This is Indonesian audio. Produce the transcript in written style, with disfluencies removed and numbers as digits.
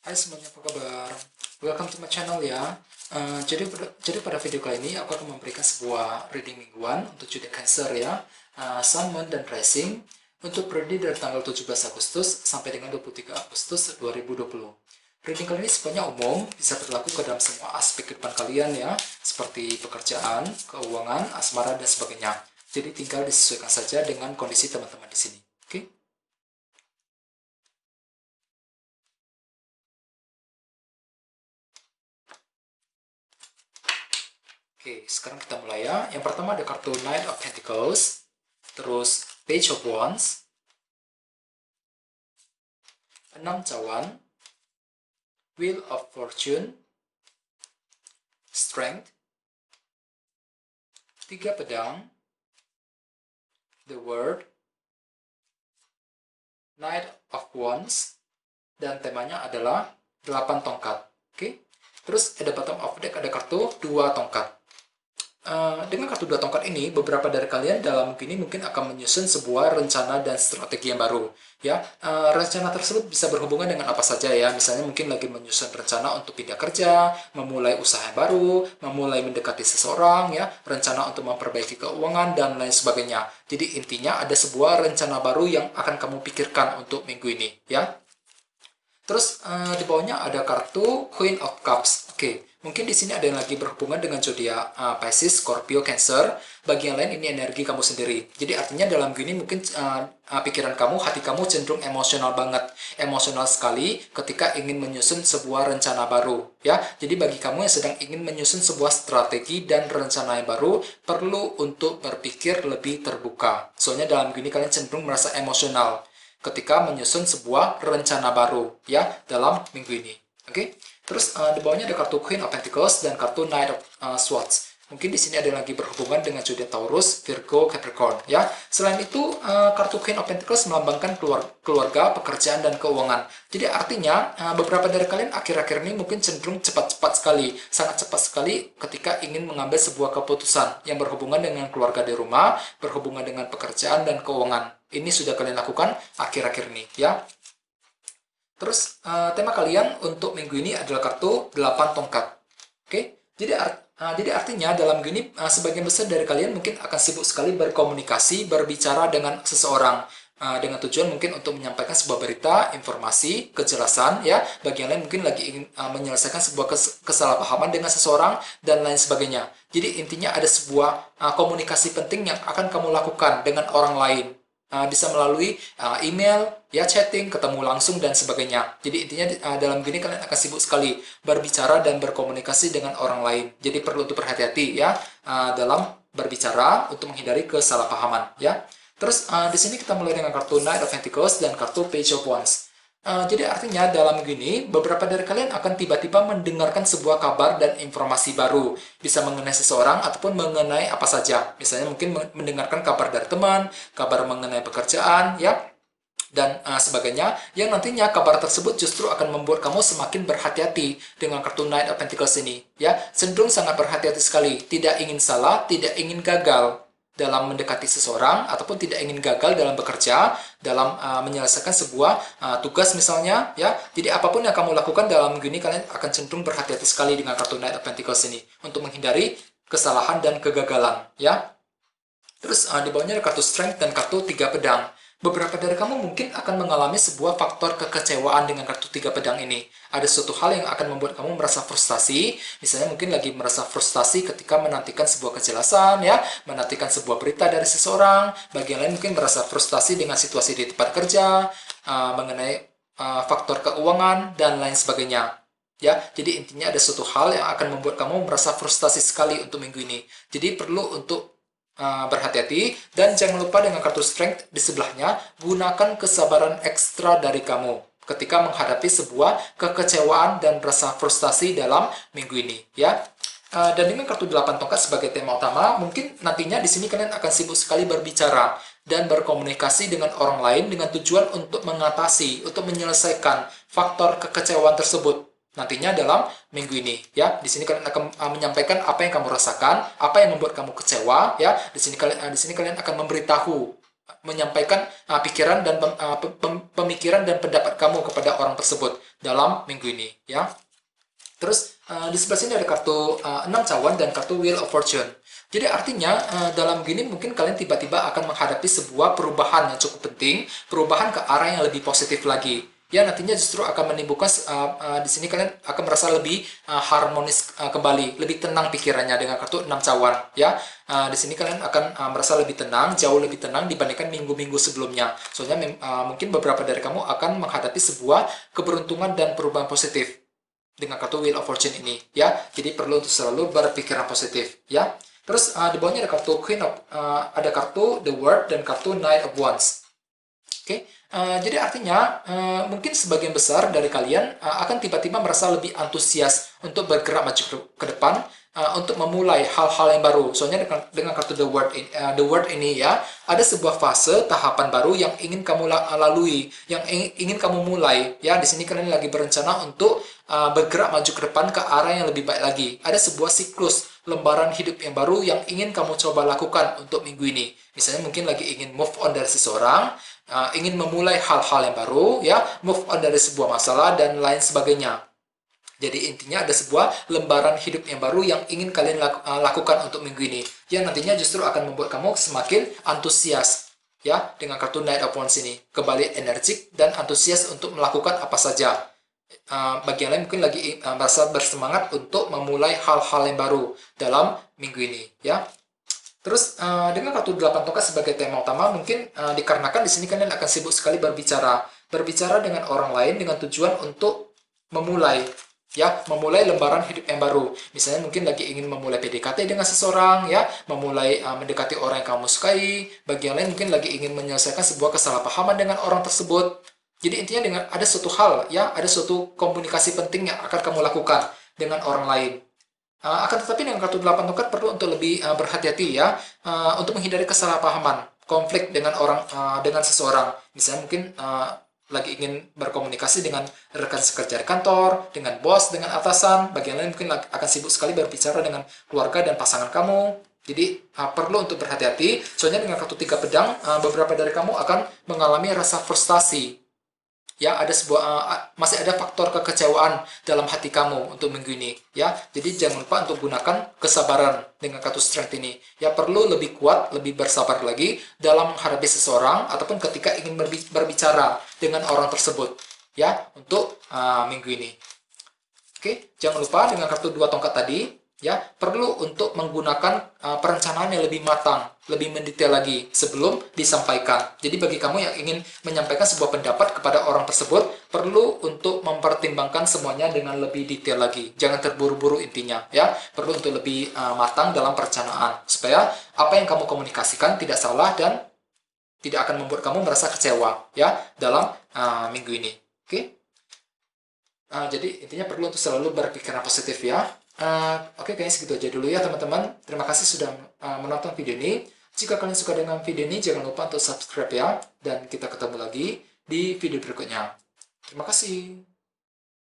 Hai semuanya, apa kabar? Welcome to my channel ya. Jadi pada video kali ini aku akan memberikan sebuah reading mingguan untuk zodiak Cancer ya, Sun, Moon, dan Rising untuk periode dari tanggal 17 Agustus sampai dengan 23 Agustus 2020. Reading kali ini sebenarnya umum, bisa berlaku ke dalam semua aspek kehidupan kalian ya, seperti pekerjaan, keuangan, asmara, dan sebagainya. Jadi tinggal disesuaikan saja dengan kondisi teman-teman di sini. Oke? Oke, sekarang kita mulai ya. Yang pertama ada kartu Knight of Pentacles, terus Page of Wands, 6 cawan, Wheel of Fortune, Strength, 3 pedang, The World, Knight of Wands, dan temanya adalah 8 tongkat. Oke, terus ada bottom of deck ada kartu 2 tongkat. Dengan kartu 2 tongkat ini, beberapa dari kalian dalam minggu ini mungkin akan menyusun sebuah rencana dan strategi yang baru. Ya, rencana tersebut bisa berhubungan dengan apa saja ya. Misalnya mungkin lagi menyusun rencana untuk pindah kerja, memulai usaha yang baru, memulai mendekati seseorang, ya, rencana untuk memperbaiki keuangan dan lain sebagainya. Jadi intinya ada sebuah rencana baru yang akan kamu pikirkan untuk minggu ini, ya. Terus di bawahnya ada kartu Queen of Cups. Oke, mungkin di sini ada yang lagi berhubungan dengan zodiak Pisces, Scorpio, Cancer. Bagi yang lain ini energi kamu sendiri. Jadi artinya dalam gini mungkin pikiran kamu, hati kamu cenderung emosional banget, emosional sekali ketika ingin menyusun sebuah rencana baru. Ya, jadi bagi kamu yang sedang ingin menyusun sebuah strategi dan rencana yang baru, perlu untuk berpikir lebih terbuka. Soalnya dalam gini kalian cenderung merasa emosional ketika menyusun sebuah rencana baru ya dalam minggu ini. Oke. Terus di bawahnya ada kartu Queen of Pentacles dan kartu Knight of Swords. Mungkin di sini ada yang lagi berhubungan dengan zodiak Taurus, Virgo, Capricorn ya. Selain itu kartu Queen of Pentacles melambangkan keluarga, pekerjaan dan keuangan. Jadi artinya beberapa dari kalian akhir-akhir ini mungkin cenderung cepat-cepat sekali, sangat cepat sekali ketika ingin mengambil sebuah keputusan yang berhubungan dengan keluarga di rumah, berhubungan dengan pekerjaan dan keuangan. Ini sudah kalian lakukan akhir-akhir ini ya. Terus tema kalian untuk minggu ini adalah kartu 8 tongkat. Oke. Jadi artinya dalam gini sebagian besar dari kalian mungkin akan sibuk sekali berkomunikasi, berbicara dengan seseorang dengan tujuan mungkin untuk menyampaikan sebuah berita, informasi, kejelasan ya. Bagi yang lain mungkin lagi ingin menyelesaikan sebuah kesalahpahaman dengan seseorang dan lain sebagainya. Jadi intinya ada sebuah komunikasi penting yang akan kamu lakukan dengan orang lain. Bisa melalui email, ya chatting, ketemu langsung dan sebagainya. Jadi intinya dalam gini kalian akan sibuk sekali berbicara dan berkomunikasi dengan orang lain. Jadi perlu untuk berhati-hati ya dalam berbicara untuk menghindari kesalahpahaman ya. Terus di sini kita mulai dengan kartu Knight of Pentacles dan kartu Page of Wands. Jadi artinya dalam gini, beberapa dari kalian akan tiba-tiba mendengarkan sebuah kabar dan informasi baru. Bisa mengenai seseorang ataupun mengenai apa saja. Misalnya mungkin mendengarkan kabar dari teman, kabar mengenai pekerjaan, ya, dan sebagainya. Yang nantinya kabar tersebut justru akan membuat kamu semakin berhati-hati dengan kartu Knight of Pentacles ini. Ya, cenderung sangat berhati-hati sekali. Tidak ingin salah, tidak ingin gagal dalam mendekati seseorang ataupun tidak ingin gagal dalam bekerja, dalam menyelesaikan sebuah tugas misalnya ya. Jadi apapun yang kamu lakukan dalam gini kalian akan cenderung berhati-hati sekali dengan kartu Knight of Pentacles ini untuk menghindari kesalahan dan kegagalan ya. Terus di bawahnya ada kartu Strength dan kartu 3 pedang. Beberapa dari kamu mungkin akan mengalami sebuah faktor kekecewaan dengan kartu 3 pedang ini. Ada suatu hal yang akan membuat kamu merasa frustasi. Misalnya mungkin lagi merasa frustasi ketika menantikan sebuah kejelasan, ya, menantikan sebuah berita dari seseorang. Bagi yang lain mungkin merasa frustasi dengan situasi di tempat kerja, mengenai faktor keuangan, dan lain sebagainya. Ya, jadi intinya ada suatu hal yang akan membuat kamu merasa frustasi sekali untuk minggu ini. Jadi perlu untuk berhati-hati dan jangan lupa dengan kartu Strength di sebelahnya, gunakan kesabaran ekstra dari kamu ketika menghadapi sebuah kekecewaan dan rasa frustasi dalam minggu ini ya. Dan dengan kartu 8 tongkat sebagai tema utama, mungkin nantinya di sini kalian akan sibuk sekali berbicara dan berkomunikasi dengan orang lain dengan tujuan untuk mengatasi, untuk menyelesaikan faktor kekecewaan tersebut nantinya dalam minggu ini ya. Di sini kalian akan menyampaikan apa yang kamu rasakan, apa yang membuat kamu kecewa ya. Di sini kalian akan memberitahu menyampaikan pikiran dan pemikiran dan pendapat kamu kepada orang tersebut dalam minggu ini, ya. Terus di sebelah sini ada kartu 6 cawan dan kartu Wheel of Fortune. Jadi artinya dalam gini mungkin kalian tiba-tiba akan menghadapi sebuah perubahan yang cukup penting, perubahan ke arah yang lebih positif lagi. Ya, nantinya justru akan menimbulkan di sini kalian akan merasa lebih harmonis kembali, lebih tenang pikirannya dengan kartu 6 cawan, ya. Di sini kalian akan merasa lebih tenang, jauh lebih tenang dibandingkan minggu-minggu sebelumnya. Soalnya mungkin beberapa dari kamu akan menghadapi sebuah keberuntungan dan perubahan positif dengan kartu Wheel of Fortune ini, ya. Jadi perlu untuk selalu berpikiran positif, ya. Terus di bawahnya ada kartu ada kartu The World dan kartu Knight of Wands. Oke, jadi artinya mungkin sebagian besar dari kalian akan tiba-tiba merasa lebih antusias untuk bergerak maju ke depan, untuk memulai hal-hal yang baru. Soalnya dengan kartu The World ini, ya, ada sebuah fase tahapan baru yang ingin kamu lalui, yang ingin kamu mulai. Ya, di sini kalian lagi berencana untuk bergerak maju ke depan ke arah yang lebih baik lagi. Ada sebuah siklus lembaran hidup yang baru yang ingin kamu coba lakukan untuk minggu ini. Misalnya mungkin lagi ingin move on dari seseorang, ingin memulai hal-hal yang baru, ya, move on dari sebuah masalah dan lain sebagainya. Jadi intinya ada sebuah lembaran hidup yang baru yang ingin kalian lakukan untuk minggu ini, yang nantinya justru akan membuat kamu semakin antusias, ya, dengan kartu Knight of Wands ini. Kembali energik dan antusias untuk melakukan apa saja. Bagi yang lain mungkin lagi merasa bersemangat untuk memulai hal-hal yang baru dalam minggu ini, ya. Terus dengan kartu 8 tongkat sebagai tema utama, mungkin dikarenakan di sini kalian akan sibuk sekali berbicara dengan orang lain dengan tujuan untuk memulai, ya, memulai lembaran hidup yang baru. Misalnya mungkin lagi ingin memulai PDKT dengan seseorang, ya, memulai mendekati orang yang kamu sukai. Bagi yang lain mungkin lagi ingin menyelesaikan sebuah kesalahpahaman dengan orang tersebut. Jadi intinya dengan ada suatu hal, ya, ada suatu komunikasi penting yang akan kamu lakukan dengan orang lain. Akan tetapi dengan kartu 8 tongkat perlu untuk lebih berhati-hati, ya, untuk menghindari kesalahpahaman, konflik dengan dengan seseorang. Misalnya mungkin lagi ingin berkomunikasi dengan rekan sekerja di kantor, dengan bos, dengan atasan. Bagian lain mungkin akan sibuk sekali berbicara dengan keluarga dan pasangan kamu. Jadi perlu untuk berhati-hati. Soalnya dengan kartu 3 pedang, beberapa dari kamu akan mengalami rasa frustasi. Ya, ada masih ada faktor kekecewaan dalam hati kamu untuk minggu ini, ya. Jadi jangan lupa untuk gunakan kesabaran dengan kartu strength ini. Ya, perlu lebih kuat, lebih bersabar lagi dalam menghadapi seseorang ataupun ketika ingin berbicara dengan orang tersebut, ya, untuk minggu ini. Oke, jangan lupa dengan kartu 2 tongkat tadi, ya, perlu untuk menggunakan perencanaan yang lebih matang, lebih mendetail lagi sebelum disampaikan. Jadi bagi kamu yang ingin menyampaikan sebuah pendapat kepada orang tersebut, perlu untuk mempertimbangkan semuanya dengan lebih detail lagi. Jangan terburu-buru intinya, ya. Perlu untuk lebih matang dalam perencanaan supaya apa yang kamu komunikasikan tidak salah dan tidak akan membuat kamu merasa kecewa, ya, dalam minggu ini. Oke. Jadi intinya perlu untuk selalu berpikiran positif, ya. Oke, kayaknya segitu aja dulu ya teman-teman. Terima kasih sudah menonton video ini. Jika kalian suka dengan video ini, jangan lupa untuk subscribe, ya. Dan kita ketemu lagi di video berikutnya. Terima kasih.